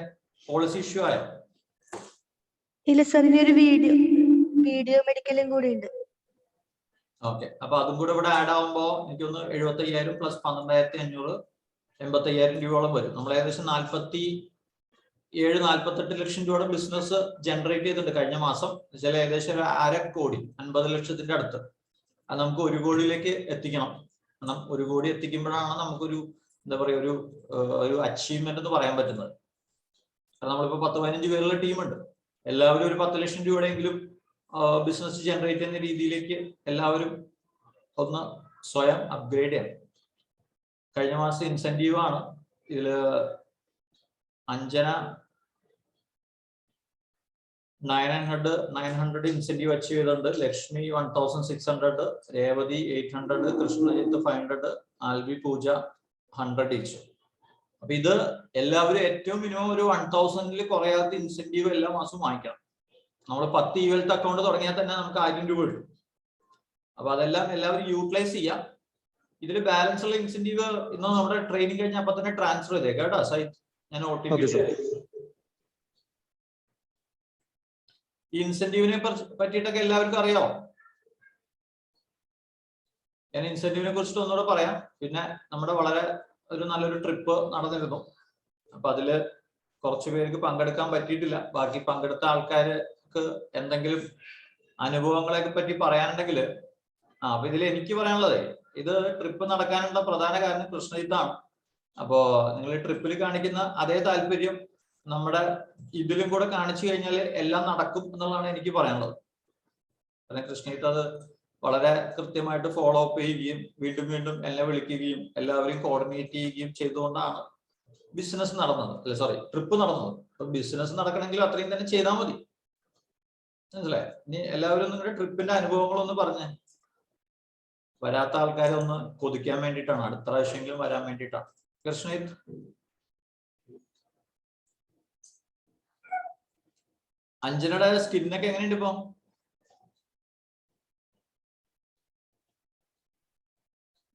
പോളിസി ഇഷ്യൂ ആയോ? ഇല്ല സർ, ഇനി ഒരു വീഡിയോ മെഡിക്കലും കൂടി ഉണ്ട്. ഓക്കെ, അപ്പൊ അതും കൂടെ ഇവിടെ ആഡ് ആവുമ്പോ എനിക്കൊന്ന് 75,000 പ്ലസ് 12,500 85,000 രൂപയോളം വരും. നമ്മൾ ഏകദേശം 47-48 ലക്ഷം രൂപയുടെ ബിസിനസ് ജനറേറ്റ് ചെയ്തിട്ടുണ്ട് കഴിഞ്ഞ മാസം. ചില ഏകദേശം 1/2 കോടി 50 ലക്ഷത്തിന്റെ അടുത്ത്. അത് നമുക്ക് 1 കോടിയിലേക്ക് എത്തിക്കണം. കാരണം 1 കോടി എത്തിക്കുമ്പോഴാണ് നമുക്കൊരു എന്താ പറയുക ഒരു അച്ചീവ്മെന്റ് എന്ന് പറയാൻ പറ്റുന്നത്. കാരണം നമ്മളിപ്പോ 10-15 പേരുള്ള ടീമുണ്ട്. എല്ലാവരും ഒരു 10 ലക്ഷം രൂപയുടെയെങ്കിലും ബിസിനസ് ജനറേറ്റ് ചെയ്യുന്ന രീതിയിലേക്ക് എല്ലാവരും ഒന്ന് സ്വയം അപ്ഗ്രേഡ് ചെയ്യണം. കഴിഞ്ഞ മാസം ഇൻസെന്റീവ് ആണ്. ഇതില് അഞ്ജന 900 ഇൻസെന്റീവ് അച്ചീവ് ചെയ്തിട്ടുണ്ട്. ലക്ഷ്മി 1600, രേവതി 800, കൃഷ്ണജിത്ത് 500, ആൽവി പൂജ 100 ഈച്ച്. അപ്പൊ ഇത് എല്ലാവരും ഏറ്റവും മിനിമം ഒരു 1000 കുറയാത്ത ഇൻസെന്റീവ് എല്ലാ മാസവും വാങ്ങിക്കണം. നമ്മൾ 10 ഇവൽത്ത് അക്കൗണ്ട് തുടങ്ങിയാൽ തന്നെ നമുക്ക് 1000 രൂപ കിട്ടും. അപ്പൊ അതെല്ലാം എല്ലാവരും യൂട്ടിലൈസ് ചെയ്യാം. ഇതിൽ ബാലൻസ് ഉള്ള ഇൻസെന്റീവ് ഇന്ന് നമ്മുടെ ട്രെയിനിങ് കഴിഞ്ഞ അപ്പൊ തന്നെ ട്രാൻസ്ഫർ ചെയ്തേക്കാം കേട്ടോ സൈറ്റ്. ഞാൻ OTP ഈ ഇൻസെന്റീവിനെ പറ്റിയിട്ടൊക്കെ എല്ലാവർക്കും അറിയാമോ? ഞാൻ ഇൻസെന്റീവിനെ കുറിച്ചിട്ട് ഒന്നുകൂടെ പറയാം. പിന്നെ നമ്മുടെ വളരെ ഒരു നല്ലൊരു ട്രിപ്പ് നടന്നിരുന്നു. അപ്പൊ അതില് കുറച്ചു പേർക്ക് പങ്കെടുക്കാൻ പറ്റിയിട്ടില്ല. ബാക്കി പങ്കെടുത്ത ആൾക്കാർക്ക് എന്തെങ്കിലും അനുഭവങ്ങളെ പറ്റി പറയാനുണ്ടെങ്കിൽ അപ്പൊ ഇതിൽ എനിക്ക് പറയാനുള്ളത്, ഇത് ട്രിപ്പ് നടക്കാനുള്ള പ്രധാന കാരണം കൃഷ്ണജിത്താണ്. അപ്പോ നിങ്ങൾ ട്രിപ്പിൽ കാണിക്കുന്ന അതേ താല്പര്യം നമ്മുടെ ഇതിലും കൂടെ കാണിച്ചു കഴിഞ്ഞാൽ എല്ലാം നടക്കും എന്നുള്ളതാണ് എനിക്ക് പറയാനുള്ളത്. കാരണം കൃഷ്ണജിത്ത് അത് വളരെ കൃത്യമായിട്ട് ഫോളോ അപ്പ് ചെയ്യുകയും വീണ്ടും വീണ്ടും എന്നെ വിളിക്കുകയും എല്ലാവരെയും കോർഡിനേറ്റ് ചെയ്യുകയും ചെയ്തുകൊണ്ടാണ് ബിസിനസ് നടന്നത്. അല്ല സോറി, ട്രിപ്പ് നടന്നത്. അപ്പൊ ബിസിനസ് നടക്കണമെങ്കിൽ അത്രയും തന്നെ ചെയ്താൽ മതി. മനസ്സിലായി? ഇനി എല്ലാവരും നിങ്ങളുടെ ട്രിപ്പിന്റെ അനുഭവങ്ങളൊന്ന് പറഞ്ഞേ. വരാത്ത ആൾക്കാരെ ഒന്ന് കൊതിക്കാൻ വേണ്ടിയിട്ടാണ്, അടുത്ത പ്രാവശ്യമെങ്കിലും വരാൻ വേണ്ടിയിട്ടാണ്. കൃഷ്ണജിത്ത്, അഞ്ജനയുടെ സ്കിന്നൊക്കെ എങ്ങനെയുണ്ട് ഇപ്പൊ?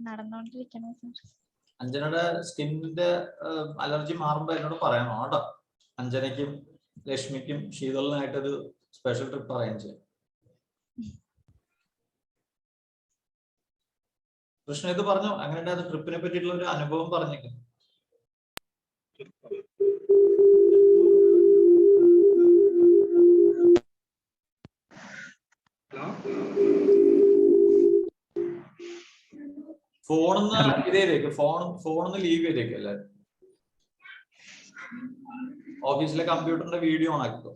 നടന്നോണ്ടിരിക്കണം. അഞ്ജനയുടെ സ്കിന്നിന്റെ അലർജി മാറുമ്പോ എന്നോട് പറയണോ കേട്ടോ. അഞ്ജനയ്ക്കും ലക്ഷ്മിക്കും ശീതളിനായിട്ടൊരു സ്പെഷ്യൽ ട്രിപ്പ് അറേഞ്ച് ചെയ്യാം. കൃഷ്ണജിത്ത് പറഞ്ഞു, അങ്ങനെ ട്രിപ്പിനെ പറ്റിയിട്ടുള്ള ഒരു അനുഭവം പറഞ്ഞേക്കും. ഫോണിന്ന് ഇതേക്ക് ഫോണിന്ന് ലീവ് ചെയ്തേക്കും എല്ലാവരും. ഓഫീസിലെ കമ്പ്യൂട്ടറിന്റെ വീഡിയോ ഓൺ ആക്കിക്കോ.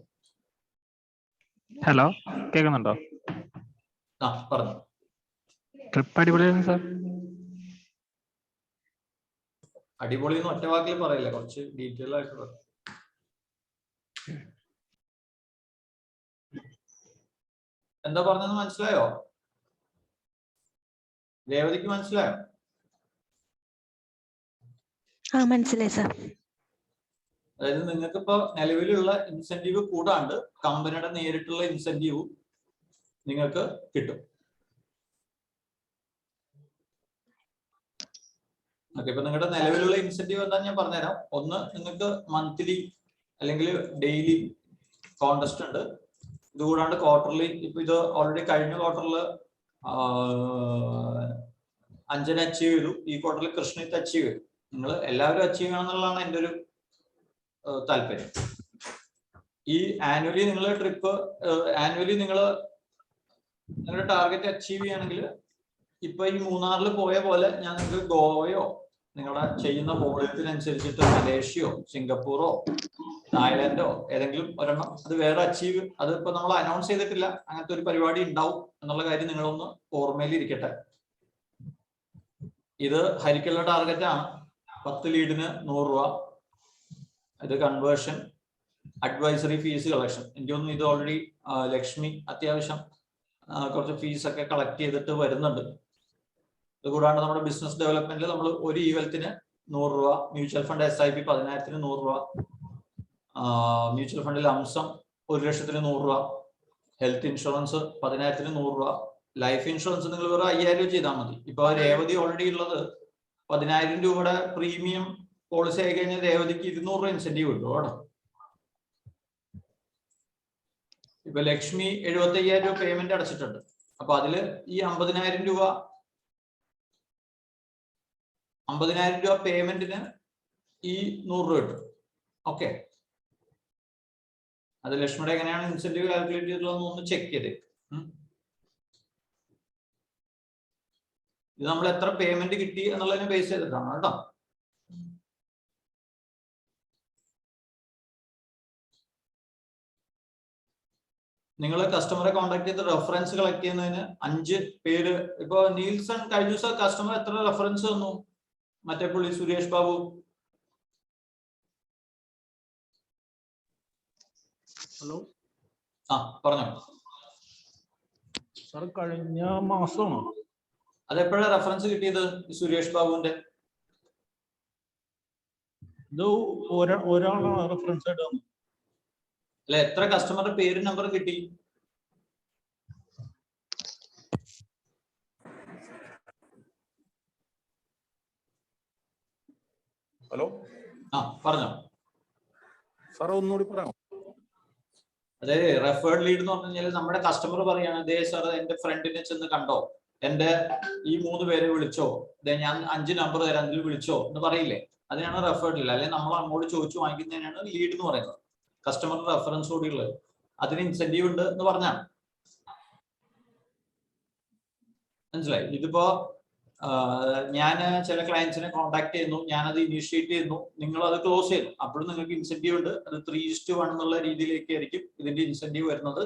ഹലോ, കേൾക്കുന്നുണ്ടോ? ആ പറഞ്ഞു. ട്രിപ്പ് അടിപൊളിയായിരുന്നു സാർ. അടിപൊളി എന്ന് ഒറ്റ വാക്കിൽ പറയില്ല, കുറച്ച് ഡീറ്റെയിൽ ആയിട്ട് പറ. എന്താ പറഞ്ഞതെന്ന് മനസ്സിലായോ? രേവതിക്ക് മനസ്സിലായോ? മനസ്സിലായി സാർ. അതായത് നിങ്ങൾക്ക് ഇപ്പൊ നിലവിലുള്ള ഇൻസെന്റീവ് കൂടാണ്ട് കമ്പനിയുടെ നേരിട്ടുള്ള ഇൻസെന്റീവും നിങ്ങൾക്ക് കിട്ടും. ഓക്കെ, ഇപ്പൊ നിങ്ങളുടെ നിലവിലുള്ള ഇൻസെന്റീവ് എന്താന്ന് ഞാൻ പറഞ്ഞുതരാം. ഒന്ന്, നിങ്ങൾക്ക് മന്ത്ലി അല്ലെങ്കിൽ ഡെയിലി കോൺടെസ്റ്റ് ഉണ്ട്. ഇത് കൂടാണ്ട് ക്വാർട്ടർലി, ഇപ്പൊ ഇത് ഓൾറെഡി കഴിഞ്ഞ ക്വാർട്ടറിൽ അഞ്ജന അച്ചീവ് ചെയ്തു, ഈ ക്വാർട്ടറിൽ കൃഷ്ണിത്ത് അച്ചീവ് ചെയ്തു. നിങ്ങൾ എല്ലാവരും അച്ചീവ് ചെയ്യണം എന്നുള്ളതാണ് എൻ്റെ ഒരു താല്പര്യം. ഈ ആനുവലി നിങ്ങൾ ട്രിപ്പ് ആനുവലി നിങ്ങളുടെ ടാർഗറ്റ് അച്ചീവ് ചെയ്യുകയാണെങ്കിൽ ഇപ്പൊ ഈ മൂന്നാറിൽ പോയ പോലെ ഞാൻ നിങ്ങൾക്ക് ഗോവയോ നിങ്ങളുടെ ചെയ്യുന്ന വോളിയത്തിനനുസരിച്ചിട്ട് മലേഷ്യയോ സിംഗപ്പൂറോ തായ്ലാൻഡോ ഏതെങ്കിലും ഒരെണ്ണം, അത് വേറെ അച്ചീവ്, അത് ഇപ്പൊ നമ്മൾ അനൗൺസ് ചെയ്തിട്ടില്ല, അങ്ങനത്തെ ഒരു പരിപാടി ഉണ്ടാവും എന്നുള്ള കാര്യം നിങ്ങളൊന്ന് ഓർമ്മയിൽ ഇരിക്കട്ടെ. ഇത് ഹരിക്കുള്ള ടാർഗറ്റ് ആണ്. 10 ലീഡിന് 100 രൂപ. ഇത് കൺവേർഷൻ, അഡ്വൈസറി ഫീസ് കളക്ഷൻ. എനിക്ക് തോന്നുന്നു ഇത് ഓൾറെഡി ലക്ഷ്മി അത്യാവശ്യം കുറച്ച് ഫീസൊക്കെ കളക്ട് ചെയ്തിട്ട് വരുന്നുണ്ട്. ഇത് കൂടാണ്ട് നമ്മുടെ ബിസിനസ് ഡെവലപ്മെന്റിൽ നമ്മൾ ഒരു ഈവൽത്തിന് 100 രൂപ, മ്യൂച്വൽ ഫണ്ട് SIP 10,000-ന് 100 രൂപ, മ്യൂച്വൽ ഫണ്ടിൽ അംശം 1,00,000-ന് 100 രൂപ, ഹെൽത്ത് ഇൻഷുറൻസ് 10,000-ന് 100 രൂപ, ലൈഫ് ഇൻഷുറൻസ് നിങ്ങൾ വേറെ 5,000 രൂപ ചെയ്താൽ മതി. ഇപ്പൊ രേവതി ഓൾറെഡി ഉള്ളത് 10,000 രൂപയുടെ പ്രീമിയം പോളിസി ആയി കഴിഞ്ഞാൽ രേവതിക്ക് 200 രൂപ ഇൻസെന്റീവ് കിട്ടും കേട്ടോ. ഇപ്പൊ ലക്ഷ്മി 75,000 രൂപ പേയ്മെന്റ് അടച്ചിട്ടുണ്ട്. അപ്പൊ അതില് ഈ 50,000 രൂപ പേയ്മെന്റിന് ഈ 100 രൂപ കിട്ടും. ഓക്കെ, അത് ലക്ഷ്മിയുടെ എങ്ങനെയാണ് ഇൻസെന്റീവ് കാൽക്കുലേറ്റ് ചെയ്തിട്ടുള്ളതെന്ന് ഒന്ന് ചെക്ക് ചെയ്തേ. ഇത് നമ്മൾ എത്ര പേയ്മെന്റ് കിട്ടി എന്നുള്ളതിനെ ബേസ് ചെയ്തിട്ടാണ് കേട്ടോ. നിങ്ങൾ കസ്റ്റമറെ കോൺടാക്ട് ചെയ്ത് റെഫറൻസ് കളക്ട് ചെയ്യുന്നതിന് 5 പേര്. ഇപ്പൊ നീൽസൺ കഴിഞ്ഞ ദിവസം കസ്റ്റമർ എത്ര റെഫറൻസ് തന്നു? മറ്റേ പുള്ളി സുരേഷ് ബാബു. ഹലോ ആ പറഞ്ഞോ. സാർ കഴിഞ്ഞ മാസമാണോ? അതെപ്പോഴാണ് റെഫറൻസ് കിട്ടിയത് സുരേഷ് ബാബുവിന്റെ? ഇത് ഒരാളാണ് റെഫറൻസ് ആയിട്ട് തന്നത്. അല്ല, എത്ര കസ്റ്റമറുടെ പേരും നമ്പറും കിട്ടി? ഹലോ ആ പറഞ്ഞോ. സാർ ഒന്നുകൂടി പറയാമോ? അതെ, റെഫേർഡ് ലീഡ് എന്ന് പറഞ്ഞു കഴിഞ്ഞാൽ നമ്മുടെ കസ്റ്റമർ പറയാണ്, ദേ സാർ എന്റെ ഫ്രണ്ടിനെ ചെന്ന് കണ്ടോ, എന്റെ ഈ 3 പേരെ വിളിച്ചോ, ഞാൻ 5 നമ്പർ തരാം അതിൽ വിളിച്ചോ എന്ന് പറയില്ലേ, അതിനാണ് റെഫേർഡ് ലീഡ്. അല്ലെങ്കിൽ നമ്മൾ അങ്ങോട്ട് ചോദിച്ചു വാങ്ങിക്കുന്നതിനാണ് ലീഡ് എന്ന് പറയുന്നത്. കസ്റ്റമറിന്റെ റെഫറൻസ് കൂടിയുള്ളത്, അതിന് ഇൻസെന്റീവ് ഉണ്ട് എന്ന് പറഞ്ഞാണ്. മനസ്സിലായി? ഇതിപ്പോ ഞാൻ ചില ക്ലയൻസിനെ കോൺടാക്ട് ചെയ്യുന്നു, ഞാനത് ഇനീഷ്യേറ്റ് ചെയ്യുന്നു, നിങ്ങൾ അത് ക്ലോസ് ചെയ്യുന്നു, അപ്പോഴും നിങ്ങൾക്ക് ഇൻസെന്റീവ് ഉണ്ട്. അത് 3:1 എന്നുള്ള രീതിയിലേക്ക് ആയിരിക്കും ഇതിന്റെ ഇൻസെന്റീവ് വരുന്നത്.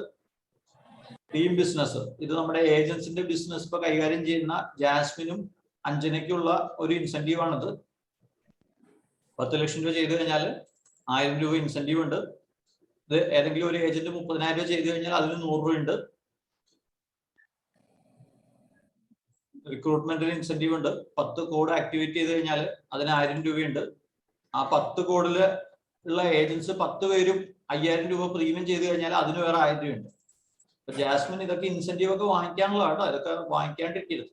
ടീം ബിസിനസ്, ഇത് നമ്മുടെ ഏജൻസിന്റെ ബിസിനസ് ഇപ്പൊ കൈകാര്യം ചെയ്യുന്ന ജാസ്മിനും അഞ്ജനയ്ക്കുള്ള ഒരു ഇൻസെന്റീവ് ആണിത്. 10 ലക്ഷം രൂപ ചെയ്തു കഴിഞ്ഞാൽ 1000 രൂപ ഇൻസെന്റീവ് ഉണ്ട്. ഇത് ഏതെങ്കിലും ഒരു ഏജന്റ് 30,000 രൂപ ചെയ്തു കഴിഞ്ഞാൽ അതിന് 100 രൂപ ഉണ്ട്. റിക്രൂട്ട്മെന്റിന് ഇൻസെന്റീവ് ഉണ്ട്. 10 കോഡ് ആക്ടിവേറ്റ് ചെയ്ത് കഴിഞ്ഞാൽ അതിന് 1000 രൂപയുണ്ട്. ആ 10 കോഡില് ഉള്ള ഏജൻസ് 10 പേരും 5000 രൂപ പ്രീമിയം ചെയ്ത് കഴിഞ്ഞാൽ അതിന് വേറെ 1000 രൂപയുണ്ട്. അപ്പൊ ജാസ്മിൻ ഇതൊക്കെ ഇൻസെന്റീവ് ഒക്കെ വാങ്ങിക്കാനുള്ള കേട്ടോ, ഇതൊക്കെ വാങ്ങിക്കാണ്ടിരിക്കരുത്.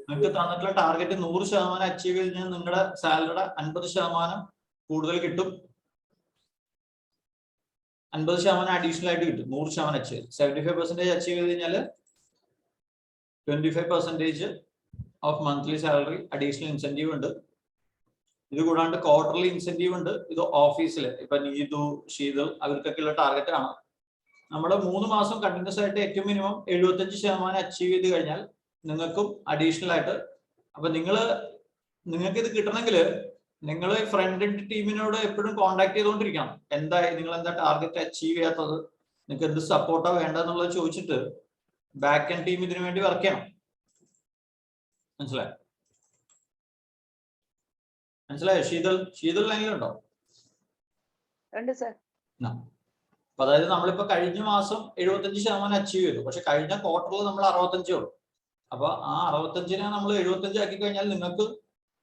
നിങ്ങൾക്ക് തന്നിട്ടുള്ള ടാർഗറ്റ് 100% അച്ചീവ് ചെയ്ത് കഴിഞ്ഞാൽ നിങ്ങളുടെ സാലറിയുടെ 50% കൂടുതൽ കിട്ടും. 50% അഡീഷണൽ ആയിട്ട് കിട്ടും. 100% അച്ചീവ്. 75% അച്ചീവ് ചെയ്ത് കഴിഞ്ഞാൽ 25% of monthly salary additional incentive ഉണ്ട്. ഇത് കൂടാണ്ട് ക്വാർട്ടർലി ഇൻസെന്റീവ് ഉണ്ട്. ഇത് ഓഫീസിൽ ഇപ്പൊ നീതു, ശീതൾ അവർക്കൊക്കെ ഉള്ള ടാർഗറ്റ് ആണ്. നമ്മുടെ 3 മാസം കണ്ടിന്യൂസ് ആയിട്ട് ഏറ്റവും മിനിമം 75% അച്ചീവ് ചെയ്ത് കഴിഞ്ഞാൽ നിങ്ങൾക്കും അഡീഷണൽ ആയിട്ട്. അപ്പൊ നിങ്ങൾക്ക് ഇത് കിട്ടണമെങ്കിൽ നിങ്ങൾ ഫ്രണ്ട് എൻഡ് ടീമിനോട് എപ്പോഴും കോൺടാക്ട് ചെയ്തുകൊണ്ടിരിക്കണം. നിങ്ങൾ എന്താ ടാർഗറ്റ് അച്ചീവ് ചെയ്യാത്തത്, നിങ്ങൾക്ക് എന്ത് സപ്പോർട്ടാ വേണ്ടതെന്നുള്ളത് ചോദിച്ചിട്ട് ബാക്ക് എൻഡ് ടീം ഇതിനു വേണ്ടി വർക്ക് ചെയ്യണം. മനസ്സിലായോ? ശീതൾ ലൈനിലുണ്ടോ? അപ്പൊ അതായത് നമ്മളിപ്പോ കഴിഞ്ഞ മാസം 75% അച്ചീവ് ചെയ്തു. പക്ഷെ കഴിഞ്ഞ ക്വാർട്ടറിൽ നമ്മൾ 65 ഉള്ളൂ. അപ്പൊ ആ 65നെ നമ്മൾ 75 ആക്കി കഴിഞ്ഞാൽ നിങ്ങൾക്ക്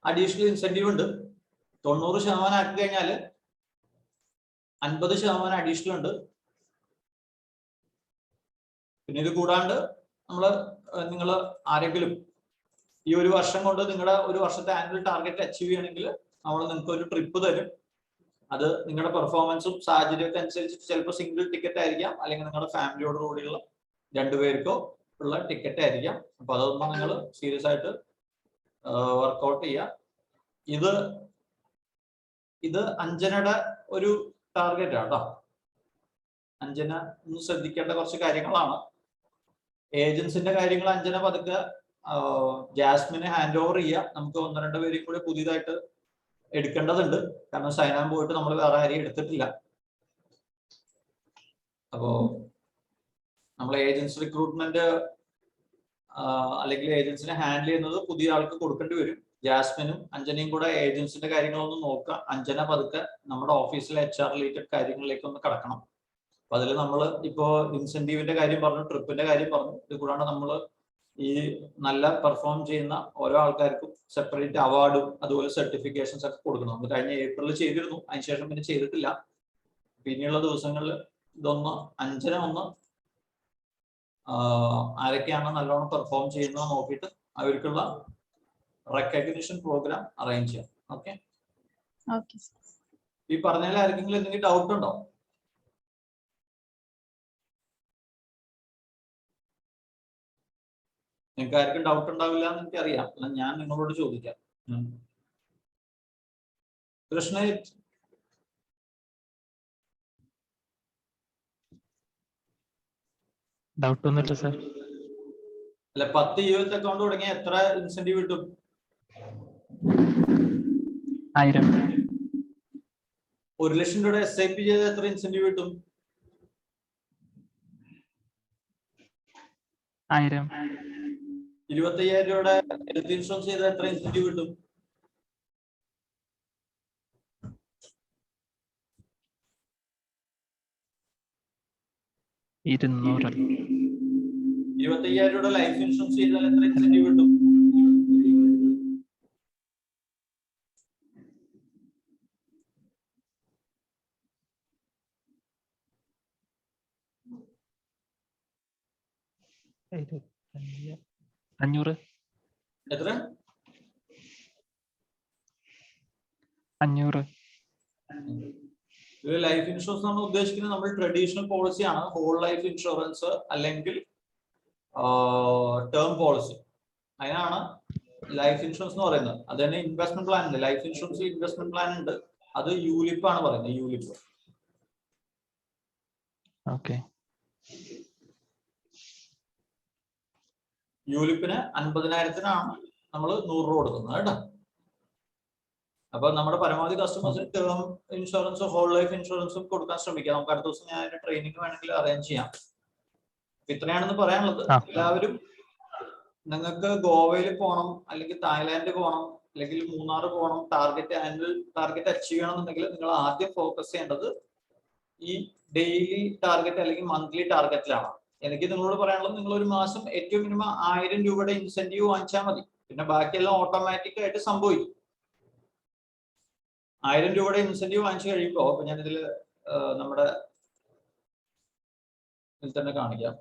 അഡീഷണൽ ഇൻസെന്റീവ് ഉണ്ട്. 90% ആക്കി കഴിഞ്ഞാൽ 50% അഡീഷണൽ ഉണ്ട്. പിന്നെ ഇത് കൂടാണ്ട് നിങ്ങൾ ആരെങ്കിലും ഈ ഒരു വർഷം കൊണ്ട് നിങ്ങളുടെ ഒരു വർഷത്തെ ആനുവൽ ടാർഗറ്റ് അച്ചീവ് ചെയ്യണമെങ്കിൽ നമ്മൾ നിങ്ങൾക്ക് ഒരു ട്രിപ്പ് തരും. അത് നിങ്ങളുടെ പെർഫോമൻസും സാഹചര്യമൊക്കെ അനുസരിച്ച് ചിലപ്പോൾ സിംഗിൾ ടിക്കറ്റ് ആയിരിക്കാം, അല്ലെങ്കിൽ നിങ്ങളുടെ ഫാമിലിയോട് കൂടിയുള്ള 2 പേർക്കോ ഉള്ള ടിക്കറ്റ് ആയിരിക്കാം. അപ്പൊ അതൊന്നും നിങ്ങൾ സീരിയസ് ആയിട്ട് വർക്ക്ഔട്ട് ചെയ്യുക. ഇത് അഞ്ജനയുടെ ഒരു ടാർഗറ്റ് ആണ് കേട്ടോ. അഞ്ജന ഒന്ന് ശ്രദ്ധിക്കേണ്ട കുറച്ച് കാര്യങ്ങളാണ്. ഏജൻസിന്റെ കാര്യങ്ങൾ അഞ്ജന പതുക്കെ ജാസ്മിന് ഹാൻഡ് ഓവർ ചെയ്യുക. നമുക്ക് 1-2 പേരും കൂടി പുതിയതായിട്ട് എടുക്കേണ്ടതുണ്ട്. കാരണം സൈനാൻ പോയിട്ട് നമ്മൾ വേറെ ആരെയും എടുത്തിട്ടില്ല. അപ്പോ നമ്മൾ ഏജൻസി റിക്രൂട്ട്മെന്റ് അല്ലെങ്കിൽ ഏജൻസിനെ ഹാൻഡിൽ ചെയ്യുന്നത് പുതിയ ആൾക്ക് കൊടുക്കേണ്ടി വരും. ജാസ്മിനും അഞ്ജനയും കൂടെ ഏജൻസിന്റെ കാര്യങ്ങളൊന്നും നോക്കുക. അഞ്ജന പതുക്കെ നമ്മുടെ ഓഫീസിലെ HR റിലേറ്റഡ് കാര്യങ്ങളിലേക്ക് ഒന്ന് കടക്കണം. അപ്പൊ അതിൽ നമ്മൾ ഇപ്പോ ഇൻസെന്റീവിന്റെ കാര്യം പറഞ്ഞു, ട്രിപ്പിന്റെ കാര്യം പറഞ്ഞു. ഇത് കൂടാണ്ട് നമ്മൾ ഈ നല്ല പെർഫോം ചെയ്യുന്ന ഓരോ ആൾക്കാർക്കും സെപ്പറേറ്റ് അവാർഡും അതുപോലെ സർട്ടിഫിക്കേഷൻസ് ഒക്കെ കൊടുക്കണം. നമ്മൾ കഴിഞ്ഞ ഏപ്രിലിൽ ചെയ്തിരുന്നു, അതിനുശേഷം പിന്നെ ചെയ്തിട്ടില്ല. പിന്നെയുള്ള ദിവസങ്ങളിൽ ഇതൊന്ന് അഞ്ജന ഒന്ന് ആരൊക്കെയാണ് നല്ലോണം പെർഫോം ചെയ്യുന്നത് നോക്കിയിട്ട് അവർക്കുള്ള റെക്കഗ്നിഷൻ പ്രോഗ്രാം അറേഞ്ച് ചെയ്യാം. ഓക്കെ, ഈ പറഞ്ഞതിൽ ആർക്കെങ്കിലും എന്തെങ്കിലും ഡൗട്ട് ഉണ്ടോ? നിങ്ങൾക്ക് ആർക്കും ഡൗട്ട് ഉണ്ടാവില്ല എന്ന് എനിക്കറിയാം. അല്ല, ഞാൻ നിങ്ങളോട് ചോദിക്കാം. കൃഷ്ണ, ഡൗട്ട് ഒന്നുമില്ല സാർ. അല്ല, 10-20 അക്കൗണ്ട് തുടങ്ങിയ എത്ര ഇൻസെന്റീവ് കിട്ടും? 1000. 1,00,000 രൂപയുടെ SIP ചെയ്ത് എത്ര ഇൻസെന്റീവ് കിട്ടും? 1000. 25,000 രൂപയുടെ ഹെൽത്ത് ഇൻഷുറൻസ് ചെയ്താൽ എത്ര ഇൻസെന്റീവ് കിട്ടും? 200. 25,000 രൂപയുടെ ലൈഫ് ഇൻഷുറൻസ് ചെയ്താൽ എത്ര ഇൻസെന്റീവ് കിട്ടും? 500. എത്ര? 500. ഇത് ലൈഫ് ഇൻഷുറൻസ് നമ്മൾ ഉദ്ദേശിക്കുന്നത് നമ്മൾ ട്രഡീഷണൽ പോളിസിയാണ്, ഹോൾ ലൈഫ് ഇൻഷുറൻസ് അല്ലെങ്കിൽ ടേം പോളിസി. അതിനാണ് ലൈഫ് ഇൻഷുറൻസ് എന്ന് പറയുന്നത്. അത് തന്നെ ഇൻവെസ്റ്റ്മെന്റ് പ്ലാൻ ഉണ്ട്. ലൈഫ് ഇൻഷുറൻസിൽ ഇൻവെസ്റ്റ്മെന്റ് പ്ലാൻ ഉണ്ട്. അത് യൂലിപ്പ് ആണ് പറയുന്നത്. യൂലിപ്പ്. ഓക്കെ. യൂലിപ്പിന് 50,000-നാണ് നമ്മൾ 100 രൂപ കൊടുക്കുന്നത് കേട്ടോ. അപ്പൊ നമ്മുടെ പരമാവധി കസ്റ്റമേഴ്സിന് ടേം ഇൻഷുറൻസും ഹോൾ ലൈഫ് ഇൻഷുറൻസും കൊടുക്കാൻ ശ്രമിക്കാം. നമുക്ക് അടുത്ത ദിവസം ഞാൻ അതിന്റെ ട്രെയിനിങ് വേണമെങ്കിൽ അറേഞ്ച് ചെയ്യാം. ഇത്രയാണെന്ന് പറയാനുള്ളത്. എല്ലാവരും നിങ്ങൾക്ക് ഗോവയിൽ പോകണം, അല്ലെങ്കിൽ തായ്ലാന്റ് പോകണം, അല്ലെങ്കിൽ മൂന്നാർ പോകണം, ആനുവൽ ടാർഗറ്റ് അച്ചീവ് ചെയ്യണമെന്നുണ്ടെങ്കിൽ നിങ്ങൾ ആദ്യം ഫോക്കസ് ചെയ്യേണ്ടത് ഈ ഡെയിലി ടാർഗറ്റ് അല്ലെങ്കിൽ മന്ത്ലി ടാർഗറ്റിലാണ്. എനിക്ക് നിങ്ങളോട് പറയാനുള്ളത്, നിങ്ങൾ ഒരു മാസം ഏറ്റവും മിനിമം 1000 രൂപയുടെ ഇൻസെന്റീവ് വാങ്ങിച്ചാൽ മതി. പിന്നെ ബാക്കിയെല്ലാം ഓട്ടോമാറ്റിക് ആയിട്ട് സംഭവിക്കും. 1000 രൂപയുടെ ഇൻസെന്റീവ് വാങ്ങിച്ചു കഴിയുമ്പോൾ, അപ്പൊ ഞാനിതിൽ നമ്മുടെ ഇതിൽ തന്നെ കാണിക്കാം.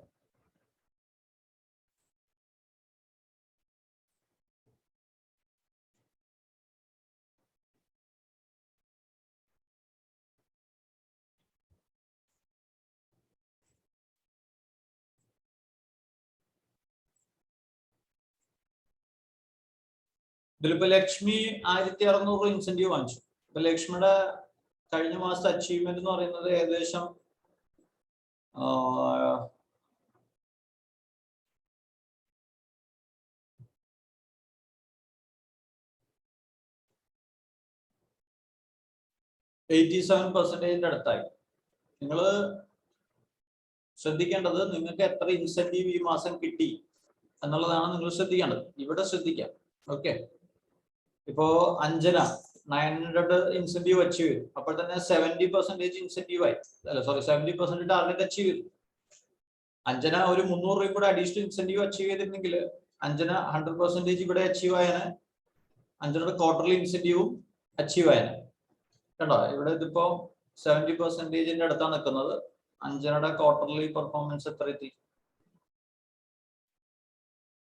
ഇതിലിപ്പോ ലക്ഷ്മി 1600 ഇൻസെന്റീവ് വാങ്ങിച്ചു. ഇപ്പൊ ലക്ഷ്മിയുടെ കഴിഞ്ഞ മാസത്തെ അച്ചീവ്മെന്റ് എന്ന് പറയുന്നത് ഏകദേശം 87% അടുത്തായി. നിങ്ങൾ ശ്രദ്ധിക്കേണ്ടത് നിങ്ങൾക്ക് എത്ര ഇൻസെന്റീവ് ഈ മാസം കിട്ടി എന്നുള്ളതാണ് നിങ്ങൾ ശ്രദ്ധിക്കേണ്ടത്. ഇവിടെ ശ്രദ്ധിക്കാം. ഓക്കെ, ഇപ്പോ അഞ്ജന 900 ഇൻസെന്റീവ് അച്ചീവ് ചെയ്തു. അപ്പോൾ തന്നെ 70% ഇൻസെന്റീവ് ആയി. അല്ല സോറി, 70% ടാർഗറ്റ് അച്ചീവ് ചെയ്തു. അഞ്ജന ഒരു 300 രൂപ കൂടെ അഡീഷണൽ ഇൻസെന്റീവ് അച്ചീവ് ചെയ്തിരുന്നെങ്കിൽ അഞ്ജന 100% ഇവിടെ അച്ചീവ് ആയനെ. അഞ്ജനയുടെ ക്വാർട്ടർലി ഇൻസെന്റീവും അച്ചീവ് ആയനെ. കണ്ടോ, ഇവിടെ ഇതിപ്പോ 70% അടുത്താണ് നിൽക്കുന്നത്. അഞ്ജനയുടെ ക്വാർട്ടർലി പെർഫോമൻസ് എത്ര എത്തി?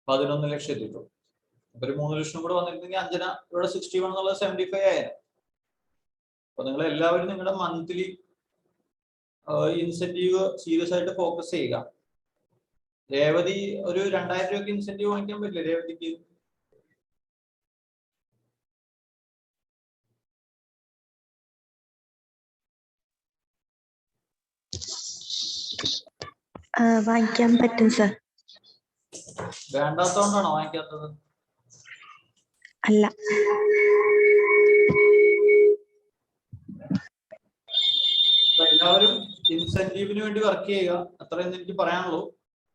11 ലക്ഷം എത്തിയിട്ടു. അപ്പൊ ഒരു 3 ലക്ഷം കൂടെ വന്നിരുന്നെങ്കിൽ അഞ്ജന ഇവിടെ 61 എന്നുള്ളത് 75 ആയിരുന്നു. അപ്പൊ നിങ്ങൾ എല്ലാവരും നിങ്ങളുടെ മന്ത്ലി ഇൻസെന്റീവ് സീരിയസ് ആയിട്ട് ഫോക്കസ് ചെയ്യുക. രേവതി ഒരു 2000 രൂപയ്ക്ക് ഇൻസെന്റീവ് വാങ്ങിക്കാൻ പറ്റില്ല രേവതിക്ക്? വാങ്ങിക്കാൻ പറ്റും സർ. വേണ്ടാത്തോണ്ടാണോ വാങ്ങിക്കാത്തത്? അല്ല, എല്ലാവരും ഇൻസെന്റീവിന് വേണ്ടി വർക്ക് ചെയ്യുക. അത്രയും എനിക്ക് പറയാനുള്ളൂ.